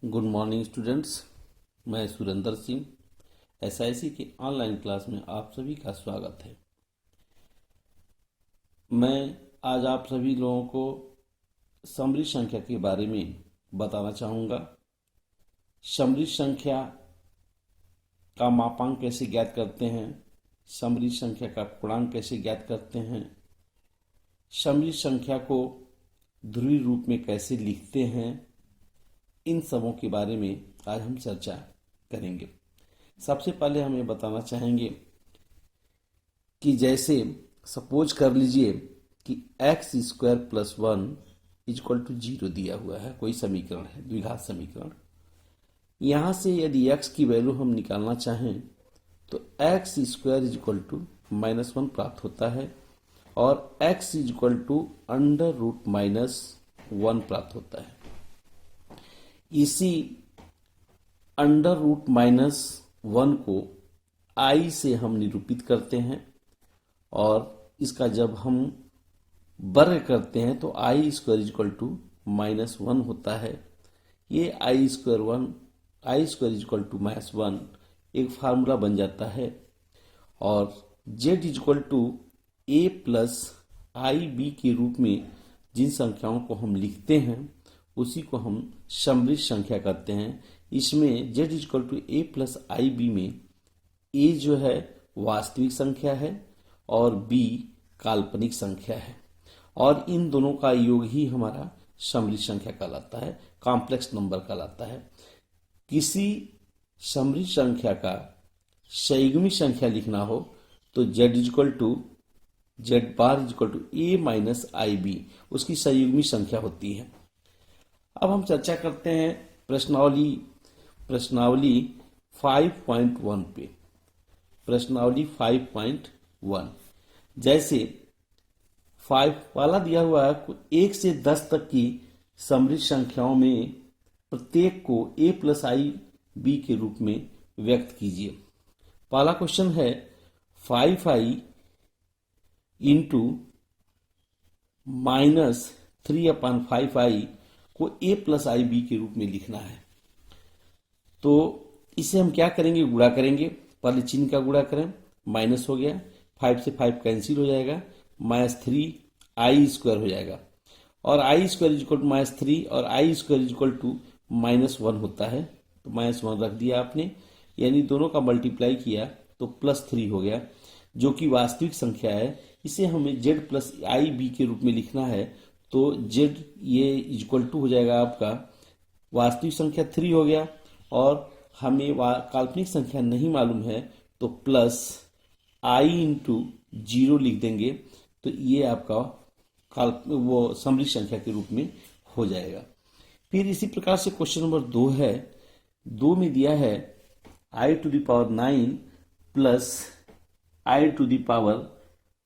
Good morning students. मैं Surendra Singh SIC के online class में आप सभी का स्वागत है। मैं आज आप सभी लोगों को समृद्ध संख्या के बारे में बताना चाहूँगा। समृद्ध संख्या का मापांक कैसे ज्ञात करते हैं, समृद्ध संख्या का पूर्णांक कैसे ज्ञात करते हैं, समृद्ध संख्या को ध्रुवीय रूप में कैसे लिखते हैं, इन सबों के बारे में आज हम चर्चा करेंगे। सबसे पहले हम ये बताना चाहेंगे कि जैसे सपोज कर लीजिए कि x square plus 1 equal to 0 दिया हुआ है, कोई समीकरण है, द्विघात समीकरण। यहाँ से यदि x की वैल्यू हम निकालना चाहें तो x स्क्वायर इक्वल टू -1 प्राप्त होता है और x equal to under root -1 प्राप्त होता है। इसी अंडर रूट -1 को i से हम निरूपित करते हैं और इसका जब हम वर्ग करते हैं तो i स्क्वायर इक्वल टू -1 होता है। ये i स्क्वायर इक्वल टू -1 एक फार्मूला बन जाता है और z equal to a plus i b के रूप में जिन संख्याओं को हम लिखते हैं उसी को हम समृद्ध संख्या कहते हैं। इसमें z equal to a plus i b में a जो है वास्तविक संख्या है और b काल्पनिक संख्या है और इन दोनों का योग ही हमारा समृद्ध संख्या कहलाता है, कॉम्प्लेक्स नंबर कहलाता है। किसी समृद्ध संख्या का संयुग्मी संख्या लिखना हो तो z bar equal to a minus i b उसकी संयुग्मी संख्या होती है। अब हम चर्चा करते हैं प्रश्नावली 5.1 पे। प्रश्नावली 5.1 जैसे 5 वाला दिया हुआ है, 1 से 10 तक की समृद्ध संख्याओं में प्रत्येक को a प्लस आई बी के रूप में व्यक्त कीजिए। पहला क्वेश्चन है 5i इंटू -3/5i को a प्लस आई बी के रूप में लिखना है। तो इसे हम क्या करेंगे, गुणा करेंगे। पहले चिन्ह का गुणा करें, माइनस हो गया, 5 से 5 कैंसिल हो जाएगा, -3i स्क्वायर हो जाएगा और i स्क्वायर इक्वल टू -3 और i स्क्वायर इक्वल टू -1 होता है। तो -1 रख दिया आपने, यानी दोनों का मल्टीप्लाई किया तो +3 हो गया जो कि वास्तविक संख्या है। इसे हमें z प्लस आई बी के रूप में लिखना है तो z ये इक्वल टू हो जाएगा आपका वास्तविक संख्या 3 हो गया और हमें काल्पनिक संख्या नहीं मालूम है तो प्लस i इंटू 0 लिख देंगे तो ये आपका वो समृद्ध संख्या के रूप में हो जाएगा। फिर इसी प्रकार से क्वेश्चन नंबर 2 है। 2 में दिया है i to the power 9 plus i to the power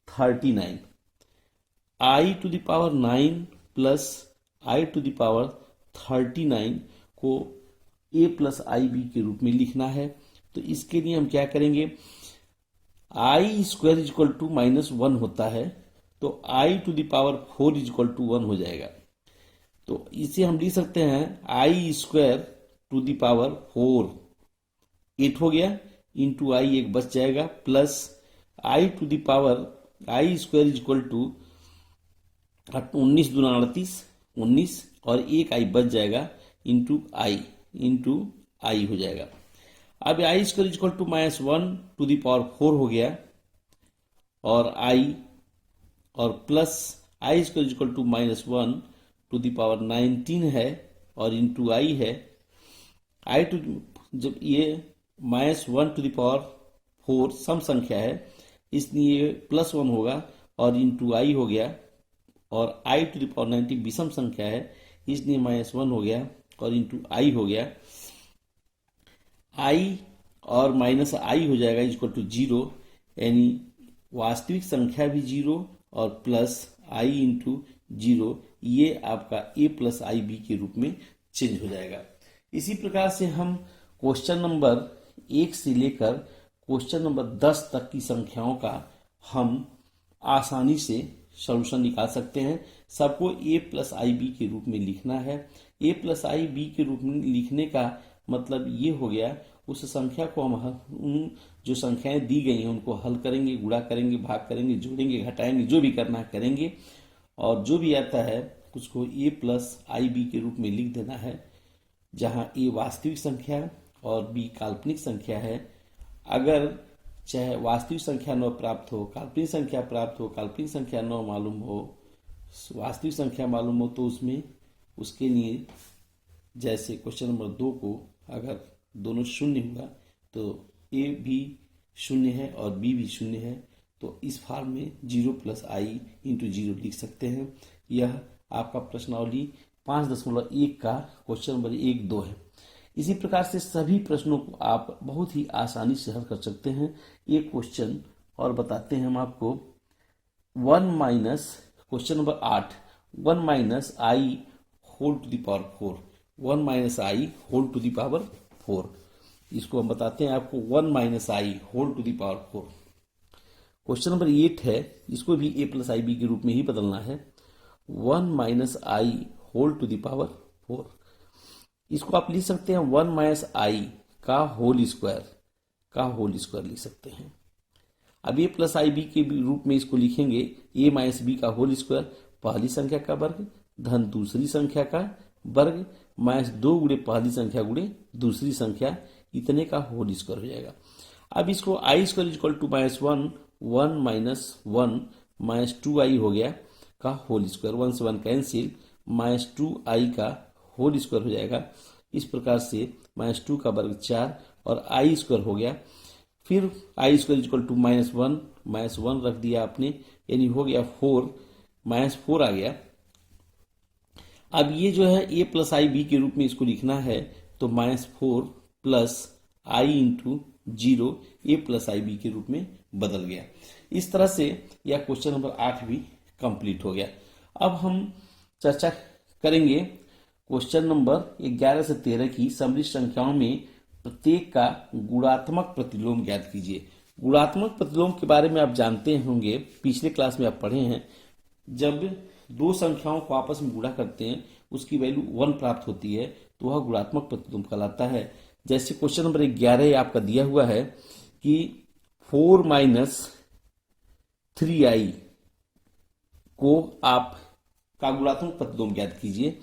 39। i to the power 9 plus i to the power 39 को a प्लस आई बी के रूप में लिखना है। तो इसके लिए हम क्या करेंगे, i स्क्वायर इक्वल टू -1 होता है तो i to the power 4 equal to 1 हो जाएगा। तो इसे हम लिख सकते हैं i square to the power 4 8 हो गया, इंटू आई एक बच जाएगा, plus i to the power i square equal to 19 दूना 38 19 और एक आई बच जाएगा, इंटू आई हो जाएगा। अब i square equal to -1 to the power 4 हो गया और i और plus i square equal to -1 to the power 19 है और इंटू आई है। i टू जब ये -1 टू द पावर 4 सम संख्या है इसलिए +1 होगा और इंटू आई हो गया और i टू द पावर 90 विषम संख्या है इसलिए -1 हो गया और इंटू आई हो गया। i और माइनस आई हो जाएगा इक्वल टू 0, यानी वास्तविक संख्या भी 0 और प्लस i इंटू 0, ये आपका a प्लस आई बी के रूप में चेंज हो जाएगा। इसी प्रकार से हम क्वेश्चन नंबर 1 से लेकर क्वेश्चन नंबर 10 तक की संख्याओं का हम आसानी से सॉल्यूशन निकाल सकते हैं। सबको ए प्लस आई बी के रूप में लिखना है। ए प्लस आई बी के रूप में लिखने का मतलब ये हो गया, उस संख्या को हम उन जो संख्याएं दी गई हैं उनको हल करेंगे, गुणा करेंगे, भाग करेंगे, जोड़ेंगे, घटाएंगे, जो भी करना है करेंगे, और जो भी आता है उसको ए प्लस आई बी के रूप में लिख देना है, जहां ए वास्तविक संख्या और बी काल्पनिक संख्या है। अगर चाहे वास्तविक संख्या 9 प्राप्त हो, काल्पनिक संख्या प्राप्त हो, काल्पनिक संख्या 9 मालूम हो, वास्तविक संख्या मालूम हो, तो उसमें उसके लिए जैसे क्वेश्चन नंबर 2 को अगर दोनों शून्य हुआ तो ए भी शून्य है और बी भी शून्य है, तो इस फॉर्म में 0 प्लस आई इंटू 0 लिख सकते हैं। यह आपका प्रश्नावली 5.1 का क्वेश्चन नंबर 1-2 है। इसी प्रकार से सभी प्रश्नों को आप बहुत ही आसानी से हल कर सकते हैं। एक क्वेश्चन और बताते हैं हम आपको, 1 minus question number 8, 1 minus i whole to the power 4, 1 minus i whole to the power 4। इसको हम बताते हैं आपको 1 minus i whole to the power 4। Question number 8 है, इसको भी ए प्लस आई बी के रूप में ही बदलना है। 1 minus i whole to the power 4, इसको आप लिख सकते हैं 1 माइनस आई का होल स्क्वायर लिख सकते हैं। अब ए प्लस आई बी के रूप में इसको लिखेंगे ए माइनस बी का होल स्क्वायर, पहली संख्या का वर्ग धन दूसरी संख्या का वर्ग माइनस 2 गुणे पहली संख्या गुणे दूसरी संख्या, इतने का होल स्क्वायर हो जाएगा। अब इसको I square equal to -1, 1 minus 1 minus 2i हो गया का होल स्क्वायर, 1 से 1 कैंसिल, माइनस 2i का होल स्क्वायर हो जाएगा। इस प्रकार से -2 का वर्ग 4 और आई स्क्वायर हो गया। फिर आई स्क्वायर इक्वल टू -1 रख दिया आपने, यानी हो गया 4, -4 आ गया। अब ये जो है ए प्लस आई बी के रूप में इसको लिखना है, तो -4 plus I into 0 A plus i b के रूप में बदल गया। इस तरह से यह क्वेश्चन नंबर 8 भी कंप्लीट हो गया। अब हम चर्चा करेंगे क्वेश्चन नंबर 11 से 13 की समृद्ध संख्याओं में प्रत्येक का गुणात्मक प्रतिलोम ज्ञात कीजिए। गुणात्मक प्रतिलोम के बारे में आप जानते होंगे, पिछले क्लास में आप पढ़े हैं। जब दो संख्याओं को आपस में गुणा करते हैं, उसकी वैल्यू 1 प्राप्त होती है, तो वह गुणात्मक प्रतिलोम कहलाता है। जैसे क्वेश्चन नंबर 11 आपका दिया हुआ है कि 4 माइनस 3i को आप का गुणात्मक प्रतिलोम ज्ञात कीजिए।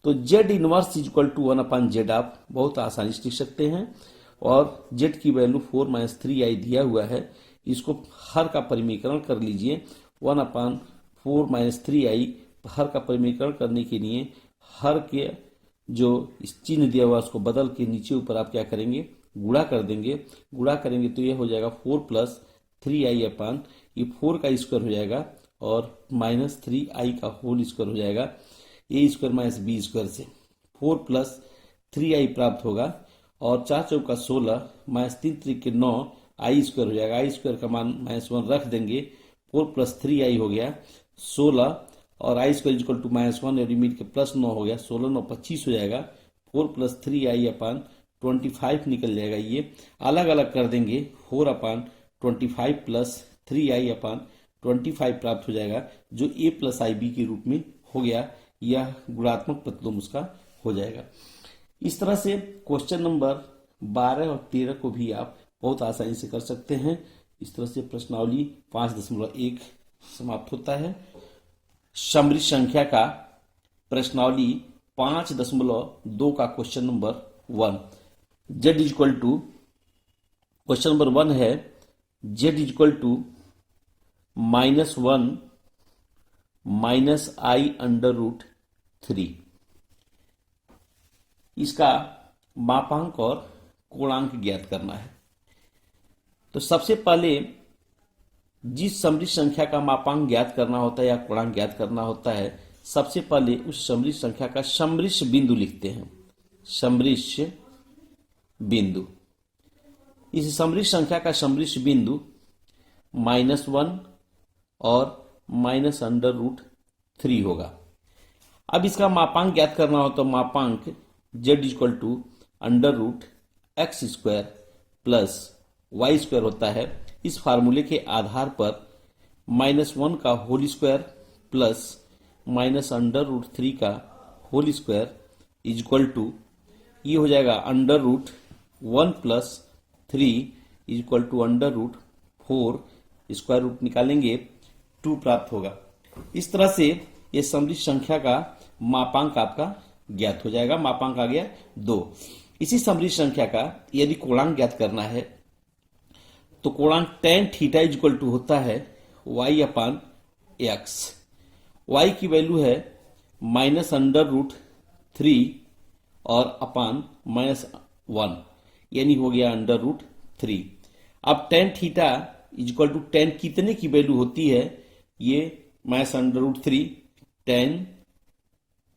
तो z inverse is equal to 1/z आप बहुत आसानी से लिख सकते हैं, और z की वैल्यू 4 माइनस 3i दिया हुआ है, इसको हर का परिमीकरण कर लीजिए। 1/4 माइनस 3i हर का परिमीकरण करने के लिए हर के जो चिन्ह दिया हुआ उसको बदल के नीचे ऊपर आप क्या करेंगे, गुणा कर देंगे। गुणा करेंगे तो यह हो जाएगा 4 प्लस 3i अपान, ये 4 का स्क्वायर हो जाएगा और माइनस 3i का होल स्क्वायर हो जाएगा। ए स्क्वायर माइनस बी स्क्वायर से 4 प्लस 3i प्राप्त होगा, और 4 चौका 16 माइनस 3 त्रिक 9 आई स्क्वायर हो जाएगा। आई स्क्वायर का मान -1 रख देंगे, 4 प्लस 3i हो गया 16, और आई स्क्वायर इक्वल टू -1 और लिमिट के प्लस 9 हो गया, 16 9 25 हो जाएगा। 4 प्लस 3i अपान 25 निकल जाएगा। ये अलग अलग कर देंगे, 4 अपान 25 प्लस 3i अपान 25 प्राप्त हो जाएगा, जो ए प्लस आई बी के रूप में हो गया। यह गुणात्मक प्रतिलोम उसका हो जाएगा। इस तरह से क्वेश्चन नंबर 12 और 13 को भी आप बहुत आसानी से कर सकते हैं। इस तरह से प्रश्नावली 5.1 समाप्त होता है। समृद्ध संख्या का प्रश्नावली 5.2 का question number 1, z equal to, question number 1 है z equal to -1 minus i under root 3। इसका मापांक और कोणांक ज्ञात करना है। तो सबसे पहले जिस समृद्ध संख्या का मापांक ज्ञात करना होता है या कोणांक ज्ञात करना होता है, सबसे पहले उस समृद्ध संख्या का समृद्ध बिंदु लिखते हैं। समृद्ध बिंदु, इस समृद्ध संख्या का समृद्ध बिंदु -1 और माइनस अंडर रूट 3 होगा। अब इसका मापांक ज्ञात करना हो तो मापांक z equal to under root x square plus y square होता है। इस फार्मूले के आधार पर -1 का whole square plus minus under root 3 का whole square is equal to, ये हो जाएगा under root 1 plus 3 is equal to under root 4, square root निकालेंगे 2 प्राप्त होगा। इस तरह से ये समृद्ध संख्या का मापांक आपका ज्ञात हो जाएगा। मापांक आ गया 2। इसी समृद्ध संख्या का यदि कोणांक ज्ञात करना है तो कोणांक tan theta is equal to होता है y अपान एक्स। y की वैल्यू है माइनस अंडर रूट 3 और अपान -1, यानी हो गया अंडर रूट 3। अब tan theta is equal to tan कितने की वैल्यू होती है, ये माइनस अंडर रूट 3 tan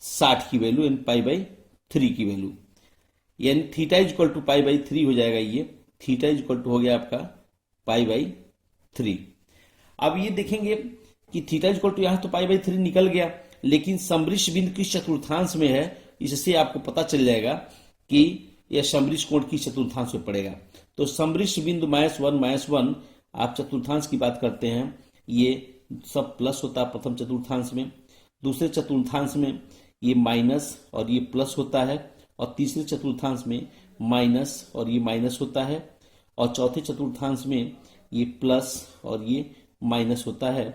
60 की वैल्यू, यानी π/3 की वैल्यू, यानी थीटा इज इक्वल टू π/3 हो जाएगा। ये थीटा इज इक्वल टू हो गया आपका π/3। अब ये देखेंगे कि थीटा इज इक्वल टू यहां तो π/3 निकल गया, लेकिन समृद्ध बिंदु किस चतुर्थांश में है, इससे आपको पता चल जाएगा कि यह समृद्ध कोण किस चतुर्थांश में पड़ेगा। तो समृद्ध बिंदु -1 आप चतुर्थांश की बात करते हैं, ये सब प्लस होता है प्रथम चतुर्थांश में, दूसरे चतुर्थांश में ये माइनस और ये प्लस होता है, और तीसरे चतुर्थांश में माइनस और ये माइनस होता है, और चौथे चतुर्थांश में ये प्लस और ये माइनस होता है।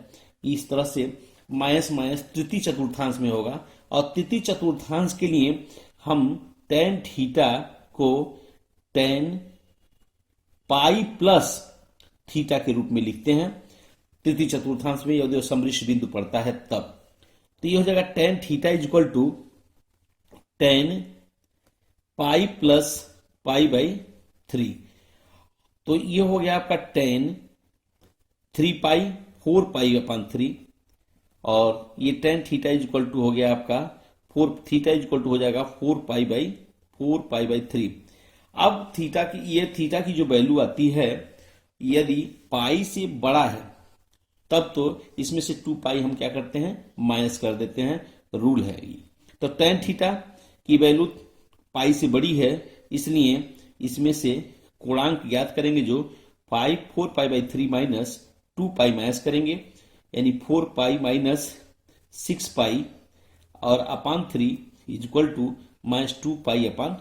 इस तरह से माइनस माइनस तृतीय चतुर्थांश में होगा, और तृतीय चतुर्थांश के लिए हम tan थीटा को tan पाई प्लस थीटा के रूप में लिखते हैं। तृतीय चतुर्थांश में यदि समृद्ध बिंदु पड़ता है तब, तो ये हो जाएगा tan theta is equal to tan pi plus π/3। तो ये हो गया आपका tan 3 पाई 4 π/3, और ये tan theta is equal to हो गया आपका 4 थीटा इज इक्वल टू हो जाएगा 4 π/3। अब थीटा की जो वैल्यू आती है, यदि पाई से बड़ा है तब तो इसमें से 2 पाई हम क्या करते हैं, माइनस कर देते हैं, रूल है ये। तो tan थीटा की वैल्यू पाई से बड़ी है, इसलिए इसमें से कोणांक ज्ञात करेंगे, जो 4 π/3 माइनस 2 पाई माइनस करेंगे, यानी 4 पाई माइनस 6 पाई और अपान 3 इज इक्वल टू -2 पाई अपान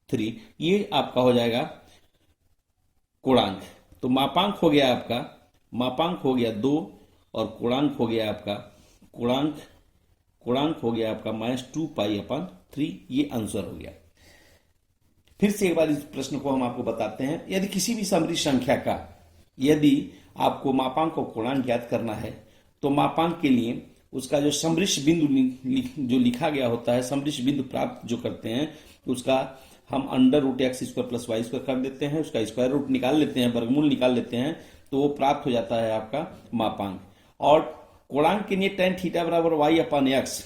3। ये आपका हो जाएगा कोणांक। तो मापांक हो गया आपका, मापांक हो गया 2 और कोणांक हो गया आपका कोणांक हो गया आपका -2 पाई अपान 3। ये आंसर हो गया। फिर से एक बार इस प्रश्न को हम आपको बताते हैं। यदि किसी भी समृद्ध संख्या का यदि आपको मापांक और कोणांक ज्ञात करना है, तो मापांक के लिए उसका जो समृद्ध बिंदु जो लिखा गया होता है, समृद्ध बिंदु प्राप्त जो करते हैं, उसका हम under root x square plus y square कर देते हैं, उसका स्क्वायर रूट निकाल लेते हैं, वर्गमूल निकाल लेते हैं, तो वो प्राप्त हो जाता है आपका मापांक। और कोणांक के लिए tan थीटा बराबर वाई अपान एक्स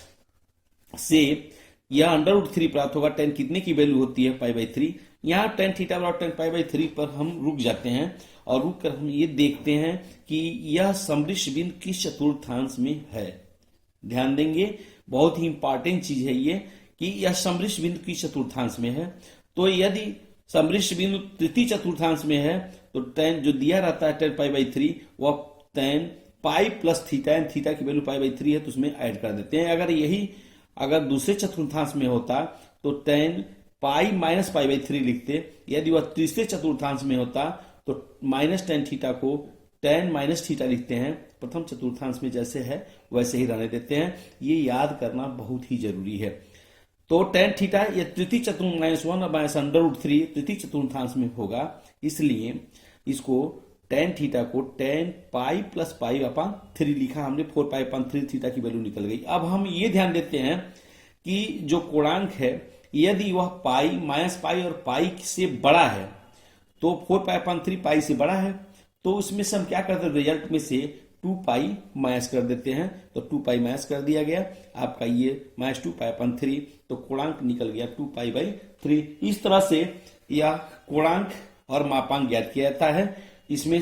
से यह अंडर रूट 3 प्राप्त होगा। tan कितने की वैल्यू होती है, π/3। यहाँ tan थीटा बराबर tan π/3 पर हम रुक जाते हैं, और रुक कर हम ये देखते हैं कि यह समृद्ध बिंदु किस चतुर्थांश में है। ध्यान देंगे, बहुत ही इंपॉर्टेंट चीज है ये, कि यह समृद्ध बिंदु किस चतुर्थांश में है। तो यदि समृद्ध बिंदु तृतीय चतुर्थांश में है, तो tan जो दिया रहता है tan π/3, वह tan pi plus theta, theta की वैल्यू π/3 है, तो उसमें ऐड कर देते हैं। अगर दूसरे चतुर्थांश में होता तो tan पाई माइनस π/3 लिखते। यदि वह तीसरे चतुर्थांश में होता तो माइनस tan थीटा को tan माइनस थीटा लिखते हैं। प्रथम चतुर्थांश में जैसे है वैसे ही रहने देते हैं। ये याद करना बहुत ही जरूरी है। तो tan थीटा ये तृतीय चतुर्थांश -1 माइनस अंडर रूट 3 तृतीय चतुर्थांश में होगा, इसलिए इसको tan थीटा को tan पाई प्लस पाई अपान 3 लिखा हमने। 4 पाई अपान 3 थीटा की वैल्यू निकल गई। अब हम ये ध्यान देते हैं कि जो कोणांक है, यदि वह पाई माइनस पाई और पाई से बड़ा है, तो 4 पाई अपान 3 पाई से बड़ा है, तो उसमें से हम क्या करते हैं, रिजल्ट में से 2 पाई माइनस कर देते हैं। तो 2 पाई माइनस कर दिया गया आपका, ये -2 पाई अपान 3, तो कोणांक निकल गया 2 पाई/3। इस तरह से यह कोणांक और मापांक ज्ञात किया जाता है। इसमें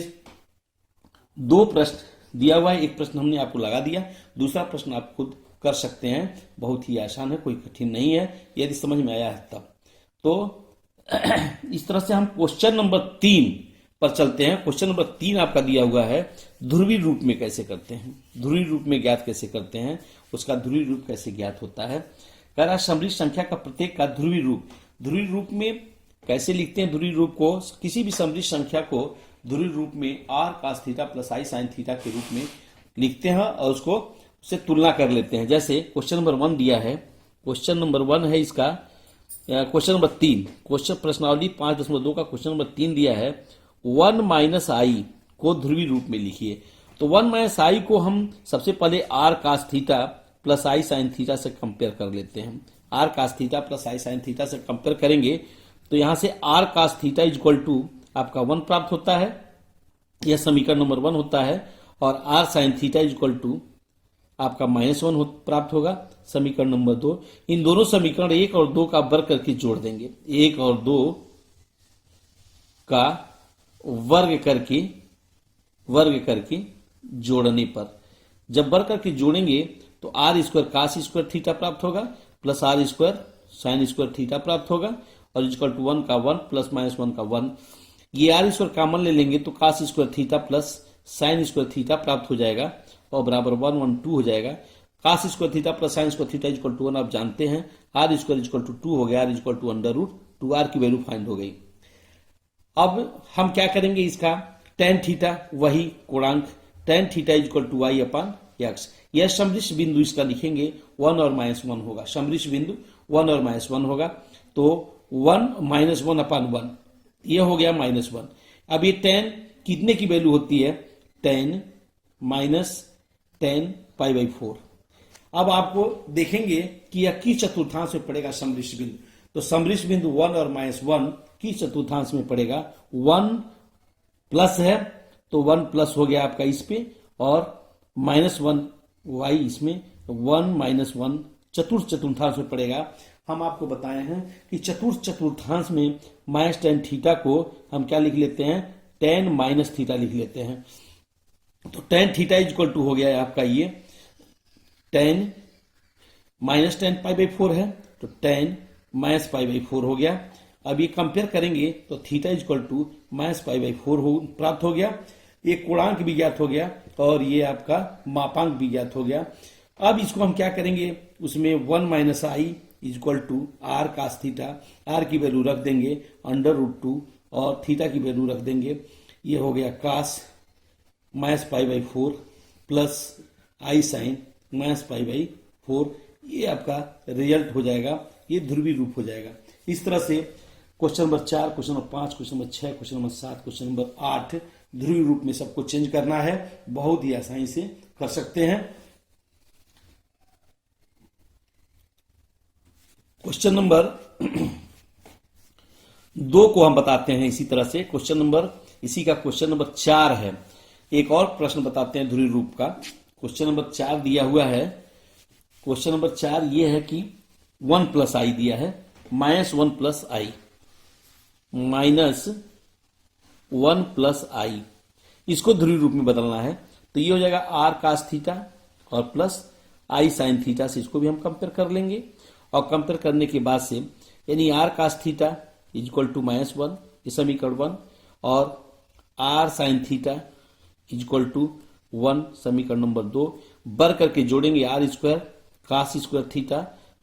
2 प्रश्न दिया हुआ है, एक प्रश्न हमने आपको लगा दिया, दूसरा प्रश्न आप खुद कर सकते हैं। बहुत ही आसान है, कोई कठिन नहीं है, यदि समझ में आया है तब। तो इस तरह से हम क्वेश्चन नंबर 3 पर चलते हैं। क्वेश्चन नंबर 3 आपका दिया हुआ है, ध्रुवीय रूप में कैसे करते हैं, ध्रुवीय रूप में ज्ञात कैसे करते हैं, उसका ध्रुवीय रूप कैसे ज्ञात होता है। कह रहा समृद्ध संख्या का प्रत्येक का ध्रुवीय रूप में कैसे लिखते हैं। ध्रुवीय रूप को किसी भी समृद्ध संख्या को ध्रुवीय रूप में आर कास थीटा प्लस आई साइन थीटा के रूप में लिखते हैं और उससे तुलना कर लेते हैं। जैसे क्वेश्चन नंबर 1 दिया है, क्वेश्चन नंबर 1 है इसका, क्वेश्चन नंबर 3, क्वेश्चन प्रश्नावली 5.2 का क्वेश्चन नंबर 3 दिया है, 1 माइनस आई को ध्रुवीय रूप में लिखिए। तो 1 माइनस आई को हम सबसे पहले आर कास थीटा प्लस आई साइन थीटा से कंपेयर कर लेते हैं। आर कास थीटा प्लस आई साइन थीटा से कंपेयर करेंगे तो यहां से r cos theta equal to आपका 1 प्राप्त होता है, यह समीकरण नंबर 1 होता है, और r sine theta equal to आपका -1 प्राप्त होगा, समीकरण नंबर 2। इन दोनों समीकरण 1 और 2 का वर्ग करके जोड़ देंगे। 1 और 2 का वर्ग करके जोड़ने पर जब वर्ग करके जोड़ेंगे तो r square cos square theta प्राप्त होगा plus r square sine square theta प्राप्त होगा और इक्वल टू 1 का 1 प्लस -1 का 1। ये आर स्क्वायर कॉमन ले लेंगे तो cos square theta plus sine square theta प्राप्त हो जाएगा और बराबर 1 1 2 हो जाएगा। Cos square theta plus sine square theta equal to 1 आप जानते हैं, आर स्क्वायर इक्वल टू 2 हो गया, r equal to under root 2, r की वैल्यू फाइंड हो गई। अब हम क्या करेंगे, इसका टेन थीटा वही कोणांक tan theta equal to y upon x, यह समृद्ध बिंदु इसका लिखेंगे 1 और -1 होगा, समृद्ध बिंदु 1 और -1 होगा। तो 1 -1 अपॉन 1 यह हो गया -1। अब ये टेन कितने की वैल्यू होती है, 10 माइनस 10 पाई बाई 4। अब आपको देखेंगे कि यह किस चतुर्थांश में पड़ेगा समृद्ध बिंदु, तो समृद्ध बिंदु 1 और -1 किस चतुर्थांश में पड़ेगा, 1 प्लस है तो 1 प्लस हो गया आपका इस पे और -1 वाई इसमें 1 -1 चतुर्थांश में पड़ेगा। हम आपको बताए हैं कि चतुर्थांश में -10 थीटा को हम क्या लिख लेते हैं, 10 माइनस थीटा लिख लेते हैं। तो 10 थीटा इक्वल टू हो गया है आपका ये 10 माइनस 10 पाई बाई 4 है, तो 10 माइनस पाई बाई 4 हो गया। अब ये कंपेयर करेंगे तो theta equal to minus pi by 4 प्राप्त हो गया। ये कोणांक भी ज्ञात हो गया और ये आपका मापांक भी ज्ञात हो गया। अब इसको हम क्या करेंगे, उसमें 1 minus i equal to r cos theta, r की वैल्यू रख देंगे अंडर रूट 2 और थीटा की वैल्यू रख देंगे, ये हो गया cos minus pi by 4 plus I sine minus pi by 4। ये आपका रिजल्ट हो जाएगा, ये ध्रुवीय रूप हो जाएगा। इस तरह से question number 4, question number 5, question number 6, question number 7, question number 8 ध्रुवीय रूप में सबको चेंज करना है, बहुत ही आसानी से कर सकते हैं। क्वेश्चन नंबर 2 को हम बताते हैं इसी तरह से, इसी का क्वेश्चन नंबर 4 है। एक और प्रश्न बताते हैं ध्रुवीय रूप का। क्वेश्चन नंबर 4 दिया हुआ है, क्वेश्चन नंबर 4 ये है कि 1 प्लस आई दिया है, -1 प्लस आई, -1 प्लस आई, इसको ध्रुवीय रूप में बदलना है। तो ये हो जाएगा आर कास थीटा और प्लस आई साइन थीटा से इसको भी हम कंपेयर कर लेंगे और कंपेयर करने के बाद से यानी r cos theta equal to -1 ये समीकरण 1 और r sine theta equal to 1 समीकरण नंबर 2 बर करके जोड़ेंगे, r square cos square theta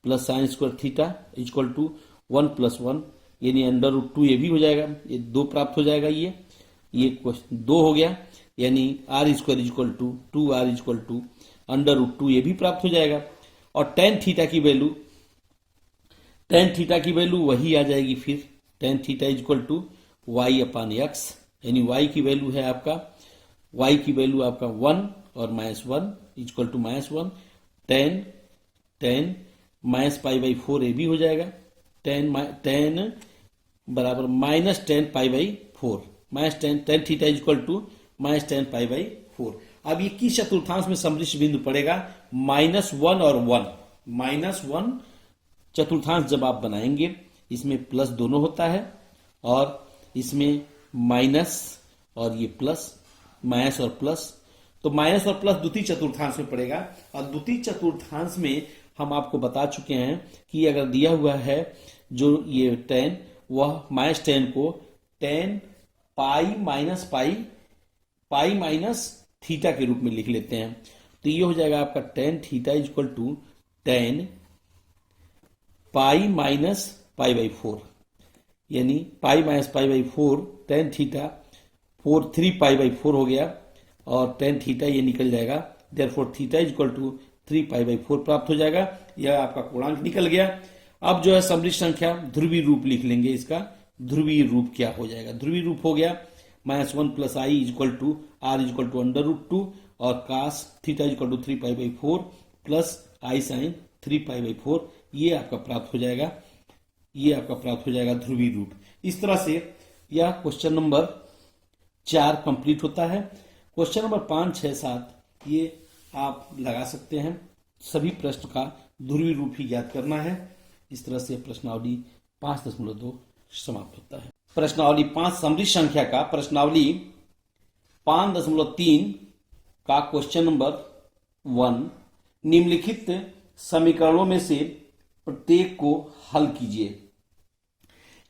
plus sine square theta equal to 1 plus 1 यानी अंडर रूट 2 ये भी हो जाएगा, ये 2 प्राप्त हो जाएगा। ये क्वेश्चन 2 हो गया यानी r square equal to 2 r equal to under root 2 ये भी प्राप्त हो जाएगा। और टेन थीटा की वैल्यू वही आ जाएगी, फिर tan theta equal to y upon x, यानी वाई की वैल्यू है आपका 1 और -1 equal to -1, 10 minus pi by 4 ये भी हो जाएगा, 10 बराबर -10 pi by 4, -10 theta equal to -10 pi by 4। अब ये किस चतुर्थांश में समृद्ध बिंदु पड़ेगा, -1 और 1, -1 चतुर्थांश जब आप बनाएंगे इसमें प्लस दोनों होता है और इसमें माइनस और ये प्लस, माइनस और प्लस, तो माइनस और प्लस द्वितीय चतुर्थांश में पड़ेगा। और द्वितीय चतुर्थांश में हम आपको बता चुके हैं कि अगर दिया हुआ है जो ये 10 वह -10 को 10 पाई माइनस थीटा के रूप में लिख लेते हैं। तो ये हो जाएगा आपका tan theta is equal to tan pi minus pi by four, यानी pi minus pi by four, tan theta four, 3 pi by four हो गया और टेन थीटा ये निकल जाएगा, therefore theta is equal to 3 pi by four प्राप्त हो जाएगा। यह आपका पूर्णांक निकल गया। अब जो है समृद्ध संख्या ध्रुवीय रूप लिख लेंगे। इसका ध्रुवीय रूप क्या हो जाएगा? ध्रुवीय रूप हो गया -1 plus i is equal to r is equal to √2 और cos theta is equal to 3 pi by four plus I sine 3 pi by four, ये आपका प्राप्त हो जाएगा। ये आपका प्राप्त हो जाएगा ध्रुवीय रूप। इस तरह से यह क्वेश्चन नंबर 4 कंप्लीट होता है। क्वेश्चन नंबर 5, 6, 7 ये आप लगा सकते हैं। सभी प्रश्न का ध्रुवीय रूप ही ज्ञात करना है। इस तरह से प्रश्नावली 5.2 समाप्त होता है। प्रश्नावली 5 समृद्ध संख्या का प्रश्नावली 5.3 का क्वेश्चन नंबर 1, निम्नलिखित समीकरणों में से प्रत्येक को हल कीजिए।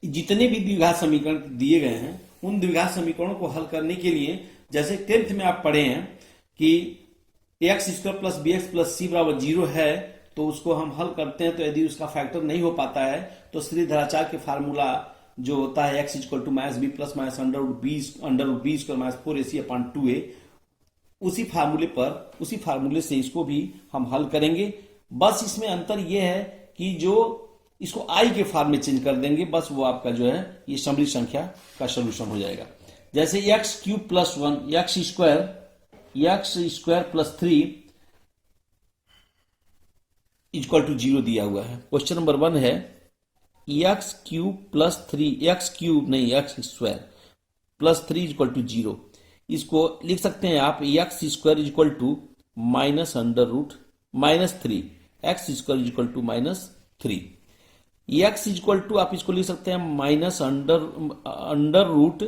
जितने भी द्विघात समीकरण दिए गए हैं उन द्विघात समीकरणों को हल करने के लिए, जैसे 10th में आप पढ़े हैं कि x² plus bx plus c बराबर 0 है, तो उसको हम हल करते हैं तो यदि उसका फैक्टर नहीं हो पाता है तो श्रीधराचार्य के फार्मूला जो होता है x equal to minus b plus minus under root b minus 4ac upon 2a, उसी फार्मूले से इसको भी हम हल करेंगे। बस इसमें अंतर यह है कि जो इसको आई के फॉर्म में चेंज कर देंगे, बस वो आपका जो है ये समृद्ध संख्या का सोल्यूशन हो जाएगा। जैसे x³ plus 1 x² plus 3 equal to 0 दिया हुआ है। क्वेश्चन नंबर 1 है x³ plus 3 x² plus 3 equal to 0। इसको लिख सकते हैं आप x² equal to minus under root minus 3, x² equal to minus 3, x equal to आप इसको लिख सकते हैं minus under root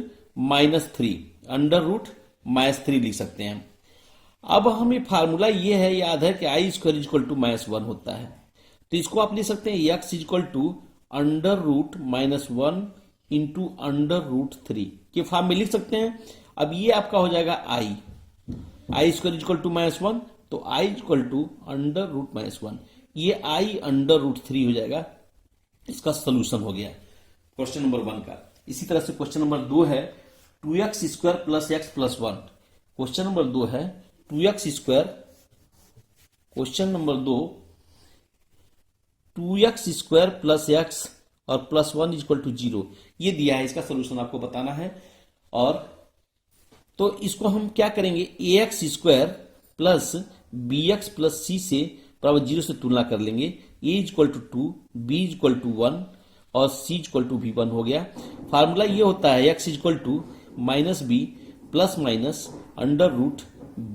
minus 3, under root minus 3 लिख सकते हैं। अब हमें फार्मूला ये है, याद है कि i² इक्वल टू -1 होता है, तो इसको आप लिख सकते हैं x equal to under root -1 into under root 3 के फॉर्म में लिख सकते हैं। अब ये आपका हो जाएगा i² इक्वल टू -1, तो i equal to under root -1, ये i अंडर रूट 3 हो जाएगा। इसका सोल्यूशन हो गया क्वेश्चन नंबर 1 का। इसी तरह से क्वेश्चन नंबर 2 है 2x² plus x plus 1। Question number 2 है 2x², question number 2 2x² plus x और प्लस 1 इक्वल टू 0 ये दिया है। इसका सोल्यूशन आपको बताना है। और तो इसको हम क्या करेंगे, ax² plus bx plus c से बराबर 0 से तुलना कर लेंगे। a equal to 2, b equal to 1 और c इक्वल टू भी 1 हो गया। फार्मूला ये होता है x equal to minus b plus minus under root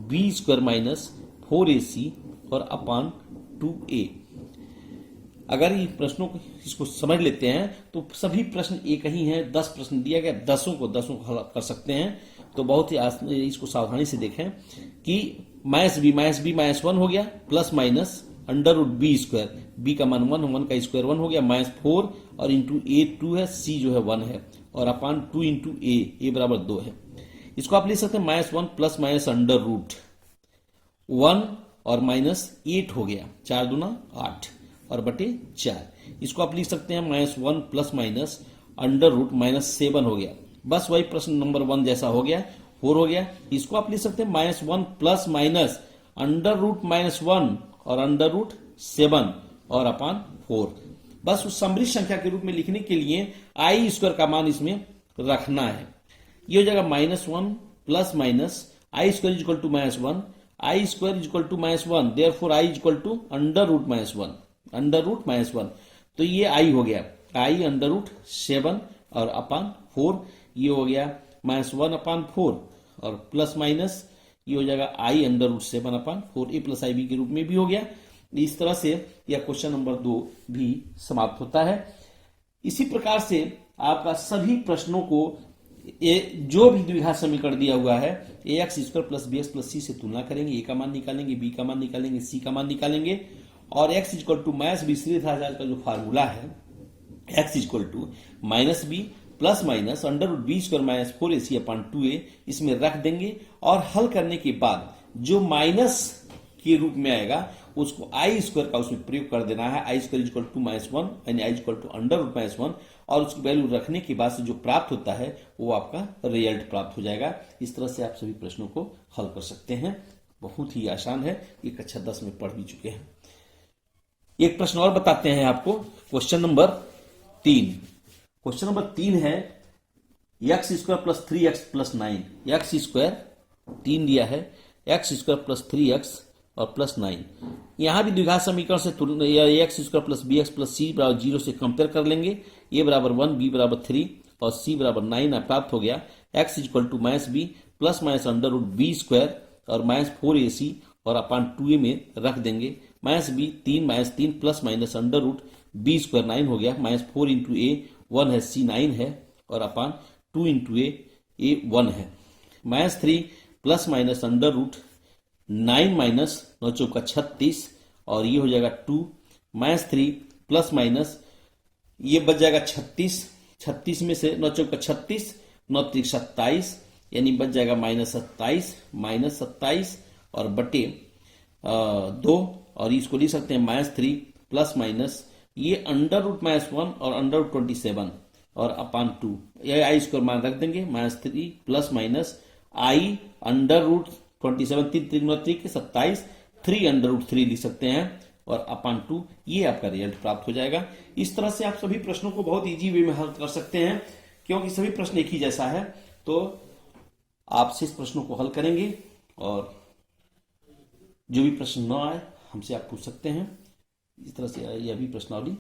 b² minus 4ac और अपान 2a। अगर इन प्रश्नों को इसको समझ लेते हैं तो सभी प्रश्न एक ही हैं। 10 प्रश्न दिया गया, 10 को हल कर सकते हैं। तो बहुत ही इसको सावधानी से देखें कि माइनस बी माइनस 1 हो गया, plus minus under root b², b का मान 1 का स्क्वायर 1 हो गया, -4 और इंटू a 2 है, c जो है 1 है और अपान 2 इंटू a बराबर 2 है। इसको आप लिख सकते हैं -1 प्लस माइनस अंडर रूट 1 और -8 हो गया, 4 दूना 8 और बटे 4। इसको आप लिख सकते हैं -1 प्लस माइनस अंडर रूट -7 हो गया। बस वही प्रश्न नंबर 1 जैसा हो गया, 4 हो गया। इसको आप लिख सकते हैं -1 प्लस माइनस अंडर रूट -1 और अंडर रूट 7 और अपान 4। बस उस समृद्ध संख्या के रूप में लिखने के लिए i² का मान इसमें रखना है। ये हो जाएगा -1 plus minus i² equal to -1, i² equal to -1, therefore i equal to under root -1, तो ये i हो गया, i अंडर रूट 7 और अपान 4। ये हो गया -1 अपान 4 और प्लस माइनस ये हो जाएगा i under root 7 upon 4, a plus i b के रूप में भी हो गया। इस तरह से यह क्वेश्चन नंबर 2 भी समाप्त होता है। इसी प्रकार से आपका सभी प्रश्नों को जो भी द्विघात समीकरण दिया हुआ है ax² plus bx plus c से तुलना करेंगे, a का मान निकालेंगे, b का मान निकालेंगे, c का मान निकालेंगे और x equal to minus b Shridharacharya का जो फार्मूला है x equal to minus b plus minus under root b² minus 4ac upon 2a इसमें रख देंगे और हल करने के बाद जो माइनस के रूप में आएगा उसको आई स्क्वायर का उसमें प्रयोग कर देना है। आई स्क्वायर इक्वल टू -1 यानी आई इक्वल टू अंडर रूट -1 और उसकी वैल्यू रखने के बाद से जो प्राप्त होता है वो आपका रिजल्ट प्राप्त हो जाएगा। इस तरह से आप सभी प्रश्नों को हल कर सकते हैं। बहुत ही आसान है, ये कक्षा 10 में पढ़ भी चुके हैं। एक प्रश्न और बताते हैं आपको। Question number 3। क्वेश्चन नंबर 3 है x square plus 3x plus 9। X square 3 दिया है, एक्स स्क्वायर प्लस 3x और प्लस 9। यहां भी द्विघात समीकरण से तुलना x square plus bx plus c बराबर 0 से कंपेयर कर लेंगे। a बराबर 1, b बराबर 3 और c बराबर 9 प्राप्त हो गया। x equal to -b plus minus under root b square और -4ac और अपान 2a में रख देंगे। -b 3 plus minus under root b square 9 हो गया। -4 इंटू ए 1 है, c 9 है और अपान 2 इंटू ए 1 है। -3 plus minus under root 9 minus 9 चौका 36 और ये हो जाएगा 2। -3 प्लस माइनस ये बच जाएगा 36 में से 9 चौका 36 9 त्रिक 27 यानी बच जाएगा -27 और बटे 2 और इसको लिख सकते हैं -3 प्लस माइनस ये अंडर रूट -1 और अंडर रूट 27 और अपान 2 ये आई स्क्वायर मान रख देंगे। -3 plus minus i under root 27 3 के 27 3 अंडर रूट 3 लिख सकते हैं और अपान 2 ये आपका रिजल्ट प्राप्त हो जाएगा। इस तरह से आप सभी प्रश्नों को बहुत इजी वे में हल कर सकते हैं क्योंकि सभी प्रश्न एक ही जैसा है। तो आपसे इस प्रश्नों को हल करेंगे और जो भी प्रश्न न आए हमसे आप पूछ सकते हैं। इस तरह से यह भी प्रश्नावली